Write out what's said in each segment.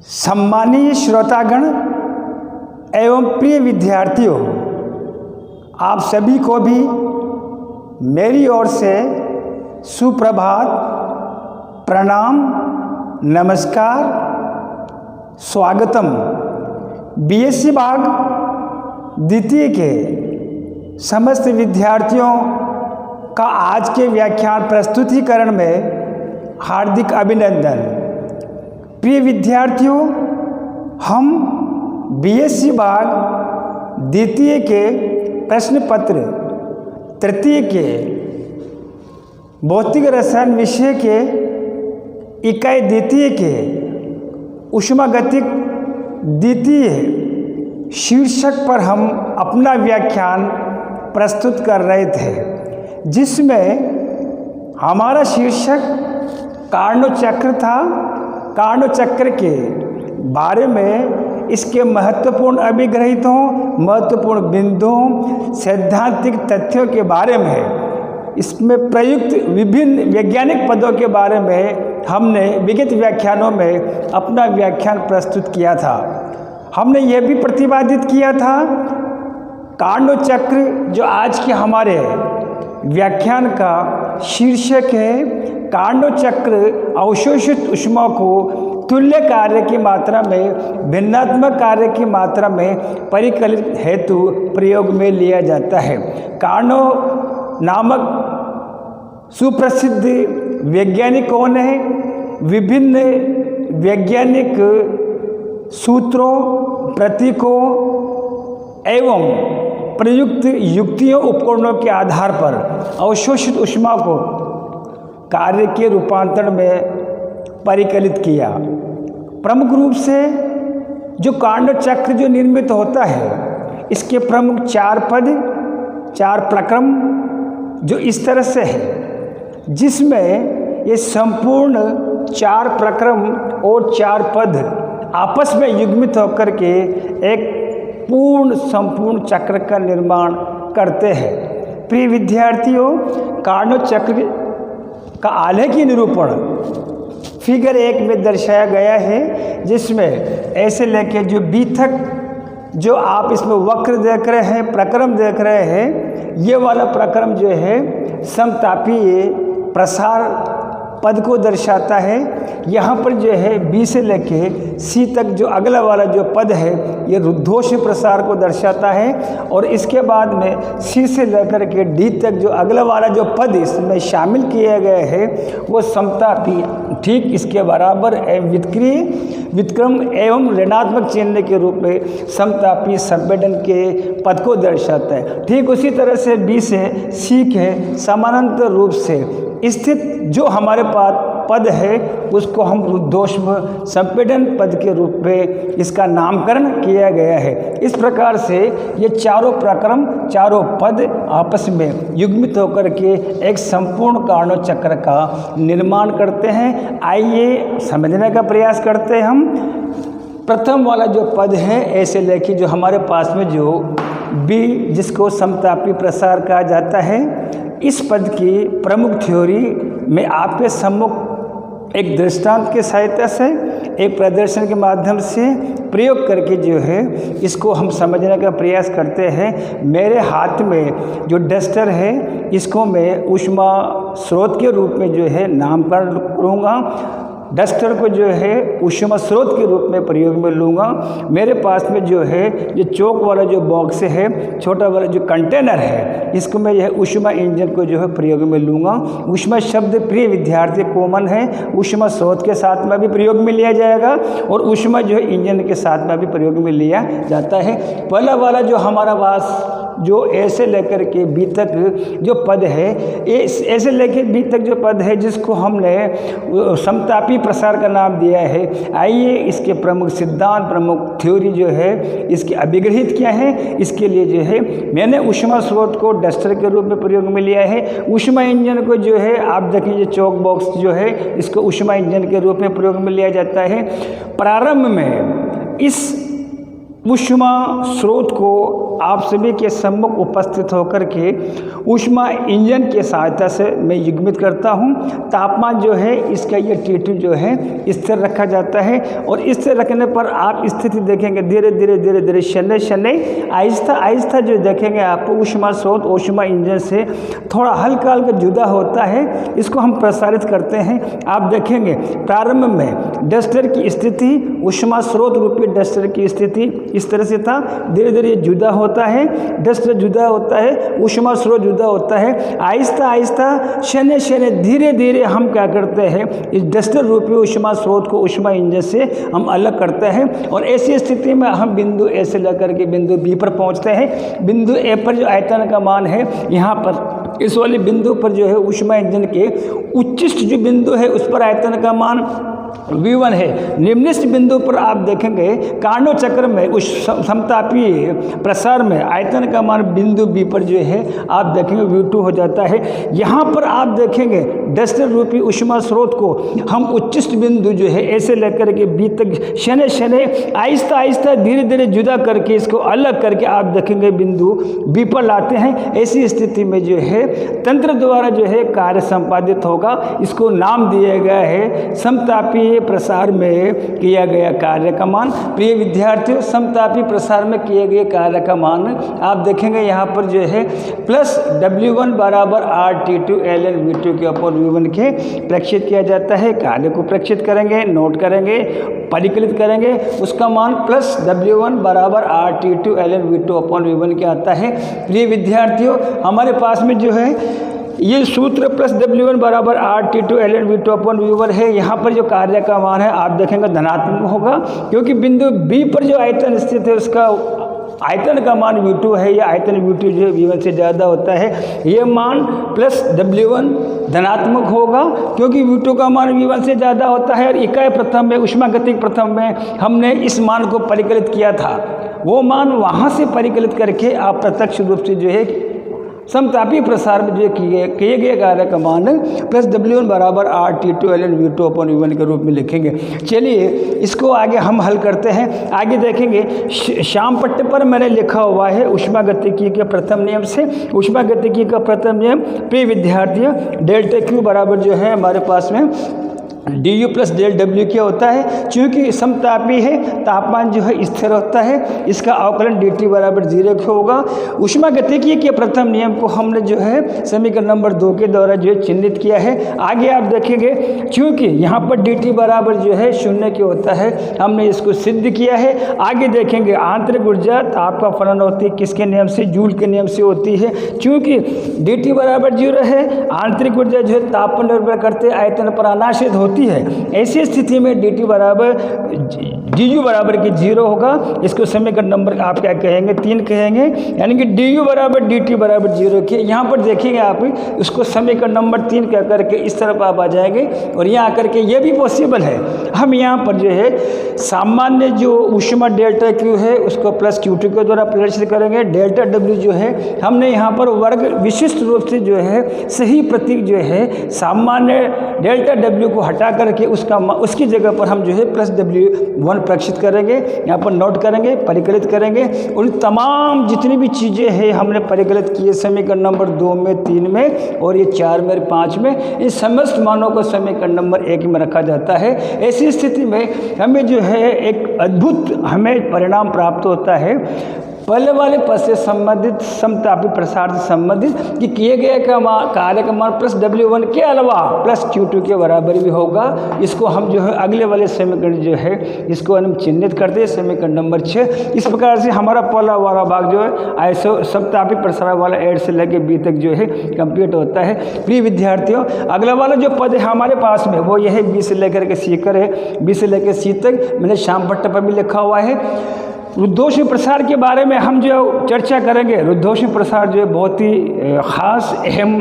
सम्मानीय श्रोतागण एवं प्रिय विद्यार्थियों, आप सभी को भी मेरी ओर से सुप्रभात, प्रणाम, नमस्कार, स्वागतम। बीएससी भाग द्वितीय के समस्त विद्यार्थियों का आज के व्याख्यान प्रस्तुतिकरण में हार्दिक अभिनंदन। प्रिय विद्यार्थियों, हम बीएससी भाग द्वितीय के प्रश्न पत्र तृतीय के भौतिक रसायन विषय के इकाई द्वितीय के ऊष्मागतिक द्वितीय शीर्षक पर हम अपना व्याख्यान प्रस्तुत कर रहे थे, जिसमें हमारा शीर्षक कार्नोट चक्र था। कार्नोट चक्र के बारे में इसके महत्वपूर्ण अभिग्रहितों, महत्वपूर्ण बिंदुओं, सैद्धांतिक तथ्यों के बारे में, इसमें प्रयुक्त विभिन्न वैज्ञानिक पदों के बारे में हमने विगत व्याख्यानों में अपना व्याख्यान प्रस्तुत किया था। हमने यह भी प्रतिपादित किया था कार्नोट चक्र, जो आज के हमारे व्याख्यान का शीर्षक है, कार्नोट चक्र अवशोषित ऊष्मा को तुल्य कार्य की मात्रा में भिन्नात्मक कार्य की मात्रा में परिकलित हेतु प्रयोग में लिया जाता है। कार्नोट नामक सुप्रसिद्ध वैज्ञानिक कौन है? विभिन्न वैज्ञानिक सूत्रों, प्रतीकों एवं प्रयुक्त युक्तियों, उपकरणों के आधार पर अवशोषित ऊष्मा को कार्य के रूपांतरण में परिकलित किया। प्रमुख रूप से जो कार्नोट चक्र जो निर्मित होता है, इसके प्रमुख चार पद, चार प्रक्रम जो इस तरह से है, जिसमें ये संपूर्ण चार प्रक्रम और चार पद आपस में युग्मित होकर के एक पूर्ण संपूर्ण चक्र का निर्माण करते हैं। प्रिय विद्यार्थियों, कार्नोट चक्र का आलेखी निरूपण फिगर 1 में दर्शाया गया है, जिसमें ऐसे लेके जो बी तक जो आप इसमें वक्र देख रहे हैं, प्रक्रम देख रहे हैं, ये वाला प्रक्रम जो है समतापीय प्रसार पद को दर्शाता है। यहाँ पर जो है बी से लेके सी तक जो अगला वाला जो पद है, ये रुद्धोष्म प्रसार को दर्शाता है, और इसके बाद में सी से लेकर के डी तक जो अगला वाला जो पद इसमें शामिल किए गए हैं, वो समतापी ठीक इसके बराबर वितक्रिय वितक्रम एवं ऋणात्मक चिन्ह के रूप में समतापी संपीड़न के पद को दर्शाता है। ठीक उसी तरह से बी से सी के समानांतर रूप से स्थित जो हमारे पास पद है, उसको हम रुद्धोष्म संपीड़न पद के रूप में इसका नामकरण किया गया है। इस प्रकार से ये चारों प्रक्रम, चारों पद आपस में युग्मित होकर के एक संपूर्ण कार्नोट चक्र का निर्माण करते हैं। आइए समझने का प्रयास करते हैं हम। प्रथम वाला जो पद है, ऐसे लेके जो हमारे पास में जो बी, जिसको समतापी प्रसार कहा जाता है, इस पद की प्रमुख थ्योरी में आपके सम्मुख एक दृष्टांत के सहायता से, एक प्रदर्शन के माध्यम से प्रयोग करके जो है इसको हम समझने का प्रयास करते हैं। मेरे हाथ में जो डस्टर है, इसको मैं ऊष्मा स्रोत के रूप में जो है नामकरण करूँगा। डस्टर को जो है ऊष्मा स्रोत के रूप में प्रयोग में लूँगा। मेरे पास में जो है जो चौक वाला जो बॉक्स है, छोटा वाला जो कंटेनर है, इसको मैं यह ऊष्मा इंजन को जो है प्रयोग में लूँगा। ऊष्मा शब्द प्रिय विद्यार्थी कॉमन है, ऊष्मा स्रोत के साथ में भी प्रयोग में लिया जाएगा और ऊष्मा जो है इंजन के साथ में भी प्रयोग में लिया जाता है। पहला वाला जो हमारा पास जो ऐसे लेकर के बी तक जो पद है, ऐसे लेकर बी तक जो पद है, जिसको हमने समतापी प्रसार का नाम दिया है। आइए इसके प्रमुख सिद्धांत, प्रमुख थ्योरी जो है इसकी अभिग्रहित क्या है, इसके लिए जो है मैंने ऊष्मा स्रोत को डस्टर के रूप में प्रयोग में लिया है। ऊष्मा इंजन को जो है आप देखिए चौक बॉक्स जो है, इसको ऊष्मा इंजन के रूप में प्रयोग में लिया जाता है। प्रारंभ में इस ऊष्मा स्रोत को आप सभी के सम्मुख उपस्थित होकर के ऊष्मा इंजन की सहायता से मैं युग्मित करता हूं। तापमान जो है इसका ये T2 जो है स्थिर रखा जाता है और स्थिर रखने पर आप स्थिति देखेंगे धीरे धीरे शनै शनै आहिस्ता आहिस्ता जो देखेंगे आप ऊष्मा स्रोत ऊष्मा इंजन से थोड़ा हल्का जुदा होता है। इसको हम प्रसारित करते हैं। आप देखेंगे प्रारंभ में डस्टर की स्थिति ऊष्मा स्रोत रूपी डस्टर की स्थिति इस तरह से था। धीरे धीरे जुदा होता है, डस्टर जुदा होता है, ऊष्मा स्रोत जुदा होता है। आहिस्ता आहिस्ता शनै शनै धीरे धीरे हम क्या करते हैं, इस डस्टर रूपी ऊष्मा स्रोत को ऊष्मा इंजन से हम अलग करते हैं और ऐसी स्थिति में हम बिंदु ए से लेकर के बिंदु बी पर पहुंचते हैं। बिंदु ए पर जो आयतन का मान है, यहाँ पर इस वाले बिंदु पर जो है ऊष्मा इंजन के उच्चिष्ट जो बिंदु है उस पर आयतन का मान V1 है। निम्नलिखित बिंदु पर आप देखेंगे कार्नो चक्र में उस समतापीय प्रसार में आयतन का मान बिंदु B पर जो है आप देखेंगे V2 हो जाता है। यहाँ पर आप देखेंगे डस्टर रूपी ऊष्मा स्रोत को हम उच्चिष्ट बिंदु जो है ऐसे लेकर के B तक शनै शनै आहिस्ता आहिस्ता धीरे धीरे जुदा करके इसको अलग करके आप देखेंगे बिंदु B पर लाते हैं। ऐसी स्थिति में जो है तंत्र द्वारा जो है कार्य संपादित होगा। इसको नाम दिया गया है समतापी प्रसार में किया गया कार्य का मान। प्रिय विद्यार्थियों, समतापी प्रसार में किए गए कार्य का मान आप देखेंगे यहाँ पर जो है प्लस W1 बराबर RT2 ln V2 के ऊपर V1 के प्रेक्षित किया जाता है। कार्य को प्रेक्षित करेंगे, नोट करेंगे, परिकलित करेंगे, उसका मान प्लस W1 बराबर RT2 ln V2 upon V1 के आता है। प्रिय विद्यार्थियों, हमारे पास में जो है ये सूत्र प्लस W1 बराबर RT2 ln V2 upon V1 है। यहाँ पर जो कार्य का मान है आप देखेंगे धनात्मक होगा, क्योंकि बिंदु B पर जो आयतन स्थित है उसका आयतन का मान V2 है। या आयतन V2 जो V1 से ज़्यादा होता है, ये मान प्लस W1 धनात्मक होगा, क्योंकि V2 का मान V1 से ज़्यादा होता है। और इकाई प्रथम में ऊष्मागतिक प्रथम में हमने इस मान को परिकलित किया था, वो मान वहाँ से परिकलित करके आप प्रत्यक्ष रूप से जो है समतापी प्रसार में जो किए गए कार्य का मान प्लस W1 बराबर RT2 ln V2 upon V1 के रूप में लिखेंगे। चलिए इसको आगे हम हल करते हैं। आगे देखेंगे श्याम पट्टे पर मैंने लिखा हुआ है ऊष्मागतिकी के प्रथम नियम से। ऊष्मागतिकी का प्रथम नियम प्रिय विद्यार्थियों डेल्टा Q बराबर जो है हमारे पास में du प्लस डेल W क्या होता है। चूँकि समतापी है, तापमान जो है स्थिर होता है, इसका अवकलन dt बराबर 0 होगा। ऊष्मागतिकी के प्रथम नियम को हमने जो है समीकरण नंबर 2 के द्वारा जो है चिन्हित किया है। आगे आप देखेंगे चूँकि यहाँ पर dt बराबर जो है 0 के होता है, हमने इसको सिद्ध किया है। आगे देखेंगे आंतरिक ऊर्जा ताप का फलन होती है किसके नियम से, जूल के नियम से होती है। चूँकि dt बराबर 0 है, आंतरिक ऊर्जा जो है ताप पर निर्भर करते आयतन पर अनाश्रित होती है। ऐसी स्थिति में dt बराबर du बराबर की 0 होगा। इसको समीकरण नंबर आप क्या कहेंगे, 3 कहेंगे, यानी कि du बराबर dt बराबर 0 के। यहाँ पर देखेंगे आप उसको समीकरण नंबर 3 कह करके इस तरफ आप आ जाएंगे और यहाँ आकर के ये भी पॉसिबल है। हम यहाँ पर जो है सामान्य जो ऊष्मा डेल्टा Q है उसको प्लस Q2 के द्वारा प्रदर्शित करेंगे। डेल्टा W जो है हमने यहाँ पर वर्ग विशिष्ट रूप से जो है सही प्रतीक जो है सामान्य डेल्टा W को हटा करके उसकी जगह पर हम जो है प्लस W1 प्रक्षित करेंगे। यहाँ पर नोट करेंगे, परिकलित करेंगे। उन तमाम जितनी भी चीज़ें हैं हमने परिकलित किए समीकरण नंबर 2 में, 3 में और ये 4 में और 5 में। इन समस्त मानों को समीकरण नंबर 1 में रखा जाता है। ऐसी स्थिति में हमें जो है एक अद्भुत हमें परिणाम प्राप्त होता है। पहले वाले पद से संबंधित समतापी प्रसार से संबंधित कि किए गए कार्य का मान प्लस W1 के अलावा प्लस Q2 के बराबर भी होगा। इसको हम जो है अगले वाले समीकरण जो है इसको हम चिन्हित करते हैं समीकरण नंबर 6। इस प्रकार से हमारा पहला वाला भाग जो है आइसो समतापी प्रसार वाला एड से लेके बी तक जो है कंप्लीट होता है। प्रिय विद्यार्थियों, अगला वाला जो पद है हमारे पास में वो यह है बी से लेकर के सी कर है। बी से लेकर सी तक मैंने श्याम पट्टे पर भी लिखा हुआ है। रुद्धोष्म प्रसार के बारे में हम जो चर्चा करेंगे, रुद्धोष्म प्रसार जो है बहुत ही ख़ास अहम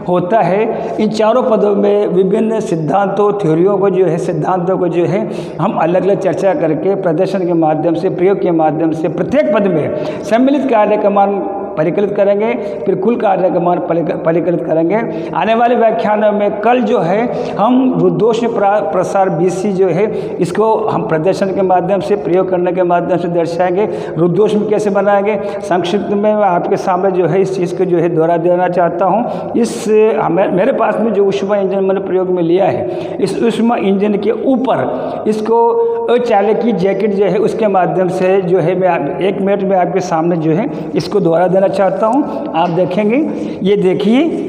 होता है। इन चारों पदों में विभिन्न सिद्धांतों थ्योरियों को जो है सिद्धांतों को जो है हम अलग अलग चर्चा करके प्रदर्शन के माध्यम से प्रयोग के माध्यम से प्रत्येक पद में सम्मिलित कार्य का मान परिकलित करेंगे, फिर कुल कार्य का मान परिकलित करेंगे। आने वाले व्याख्यानों में कल जो है हम रुद्धोष्म प्रसार BC जो है इसको हम प्रदर्शन के माध्यम से, प्रयोग करने के माध्यम से दर्शाएंगे। रुद्धोष्म कैसे बनाएंगे, संक्षिप्त में मैं आपके सामने जो है इस चीज़ को जो है दोहरा देना चाहता हूँ। इस मेरे पास में जो ऊष्मा इंजन मैंने प्रयोग में लिया है, इस ऊष्मा इंजन के ऊपर इसको अचालकी जैकेट जो है उसके माध्यम से जो है मैं 1 मिनट में आपके सामने जो है इसको दोहरा देना चाहता हूँ। आप देखेंगे, ये देखिए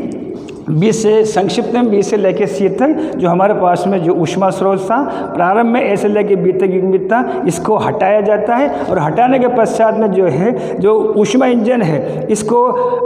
B से संक्षिप्त में B से लेके C तक जो हमारे पास में जो ऊष्मा स्रोत था, प्रारंभ में A से लेके B तक युग्मित था, इसको हटाया जाता है और हटाने के पश्चात में जो है जो ऊष्मा इंजन है इसको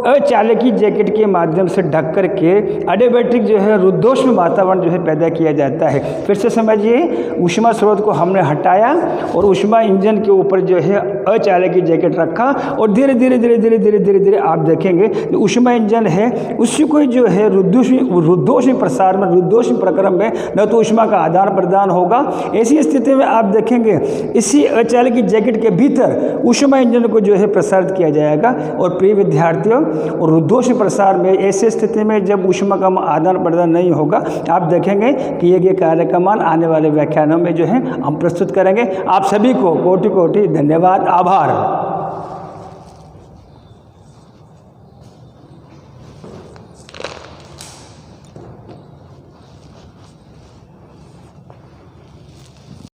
अचालकी जैकेट के माध्यम से ढक करके एडियाबैटिक जो है रुद्धोष्म वातावरण जो है पैदा किया जाता है। फिर से समझिए, ऊष्मा स्रोत को हमने हटाया और ऊष्मा इंजन के ऊपर जो है अचालकी जैकेट रखा और धीरे धीरे धीरे धीरे धीरे धीरे धीरे आप देखेंगे जो ऊष्मा इंजन है उसी को जो है रुद्धोष्म प्रसार में, रुद्धोष्म प्रक्रम में न तो ऊष्मा का आदान प्रदान होगा। ऐसी स्थिति में आप देखेंगे इसी अचालकी जैकेट के भीतर ऊष्मा इंजन को जो है प्रसारित किया जाएगा। और प्रिय विद्यार्थियों, और रुद्धोष्म प्रसार में ऐसी स्थिति में जब ऊष्मा का आदान प्रदान नहीं होगा, आप देखेंगे कि ये कार्य का मान आने वाले व्याख्यानों में जो है हम प्रस्तुत करेंगे। आप सभी को कोटि कोटि धन्यवाद, आभार।